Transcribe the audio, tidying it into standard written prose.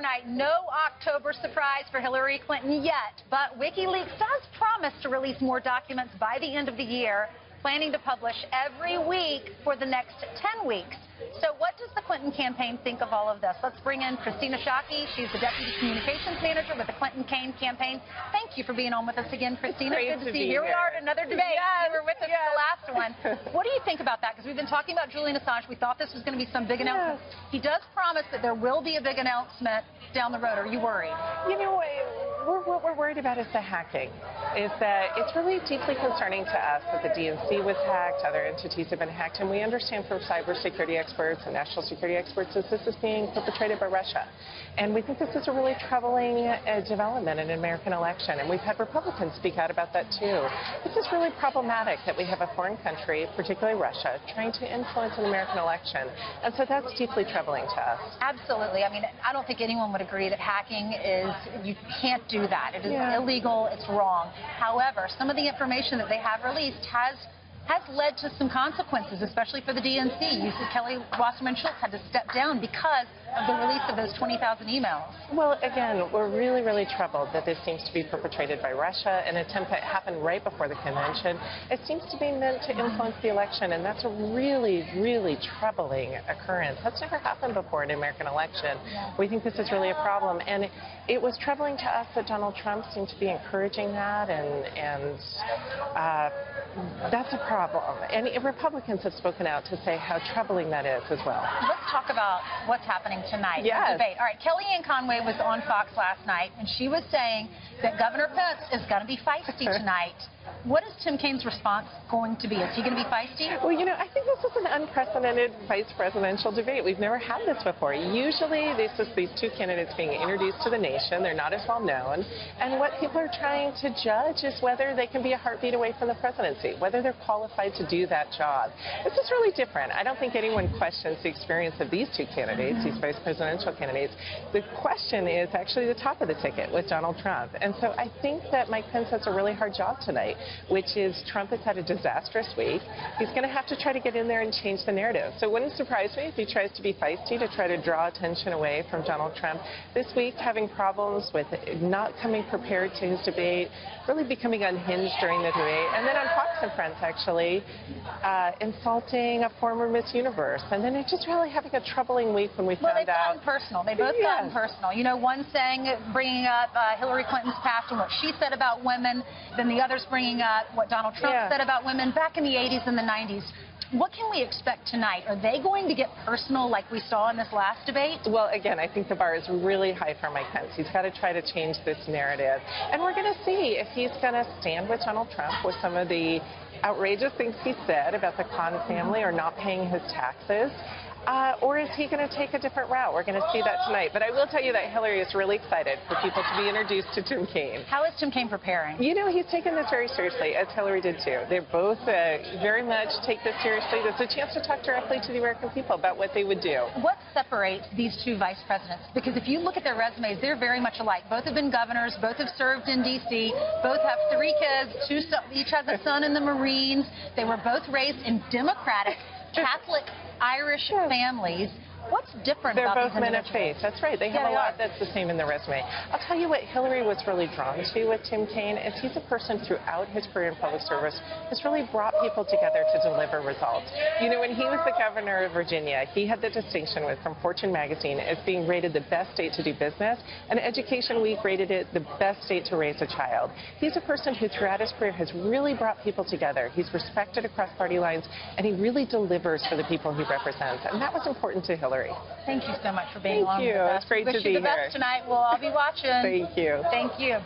overnight. No October surprise for Hillary Clinton yet, but WikiLeaks does promise to release more documents by the end of the year, planning to publish every week for the next 10 weeks. So what does the Clinton campaign think of all of this? Let's bring in Kristina Schake. She's the Deputy Communications Manager with the Clinton-Kaine campaign. Thank you for being on with us again, Kristina. Good to see you. Here we are at another debate. Yes, you were with us for the last one. What do you think about that? Because we've been talking about Julian Assange. We thought this was going to be some big announcement. He does promise that there will be a big announcement down the road. Are you worried? You know, what we're worried about is the hacking. Is that it's really deeply concerning to us that the DNC was hacked, other entities have been hacked, and we understand from cybersecurity experts and national security experts that this is being perpetrated by Russia. And we think this is a really troubling development in an American election, and we've had Republicans speak out about that too. This is really problematic that we have a foreign country, particularly Russia, trying to influence an American election, and so that's deeply troubling to us. Absolutely. I mean, I don't think anyone would agree that hacking is, you can't do that. It is illegal, it's wrong. However, some of the information that they have released has led to some consequences, especially for the DNC. You see Kelly Wasserman Schultz had to step down because of the release of those 20,000 emails. Well, again, we're really, really troubled that this seems to be perpetrated by Russia, an attempt that happened right before the convention. It seems to be meant to influence the election, and that's a really, really troubling occurrence. That's never happened before in an American election. We think this is really a problem, and it was troubling to us that Donald Trump seemed to be encouraging that, and that's a problem. And Republicans have spoken out to say how troubling that is as well. Let's talk about what's happening tonight. Yes. The debate. All right, Kellyanne Conway was on Fox last night, and she was saying that Governor Pence is going to be feisty tonight. What is Tim Kaine's response going to be? Is he going to be feisty? Well, you know, I think this is an unprecedented vice presidential debate. We've never had this before. Usually, this is these two candidates being introduced to the nation. They're not as well known. And what people are trying to judge is whether they can be a heartbeat away from the presidency, whether they're qualified to do that job. This is really different. I don't think anyone questions the experience of these two candidates, these vice presidential candidates. The question is actually the top of the ticket with Donald Trump. And so I think that Mike Pence has a really hard job tonight, which is Trump has had a disastrous week. He's going to have to try to get in there and change the narrative. So it wouldn't surprise me if he tries to be feisty to try to draw attention away from Donald Trump. This week, having problems with not coming prepared to his debate, really becoming unhinged during the debate, and then on Fox Friends actually insulting a former Miss Universe, and then it's just really having a troubling week when we found out. Well, they've gotten personal. They both gotten personal. You know, one saying, bringing up Hillary Clinton's past and what she said about women, then the others bringing up what Donald Trump said about women back in the 80s and the 90s. What can we expect tonight? Are they going to get personal like we saw in this last debate? Well, again, I think the bar is really high for Mike Pence. He's got to try to change this narrative. And we're going to see if he's going to stand with Donald Trump with some of the outrageous things he said about the Khan family or not paying his taxes. Or is he going to take a different route? We're going to see that tonight. But I will tell you that Hillary is really excited for people to be introduced to Tim Kaine. How is Tim Kaine preparing? You know, he's taken this very seriously, as Hillary did too. They both very much take this seriously. There's a chance to talk directly to the American people about what they would do. What separates these two vice presidents? Because if you look at their resumes, they're very much alike. Both have been governors. Both have served in D.C. Both have 3 kids. Each has a son in the Marines. They were both raised in Democratic, Catholic, Irish families. What's different They're about both men of faith. That's right. They have a lot that's the same in their resume. I'll tell you what Hillary was really drawn to with Tim Kaine is he's a person throughout his career in public service who's really brought people together to deliver results. You know, when he was the governor of Virginia, he had the distinction from Fortune magazine as being rated the best state to do business, and Education Week rated it the best state to raise a child. He's a person who throughout his career has really brought people together. He's respected across party lines, and he really delivers for the people he represents, and that was important to Hillary. Thank you so much for being on with us. It's great to be here. Wish you the best tonight. We'll all be watching. Thank you. Thank you.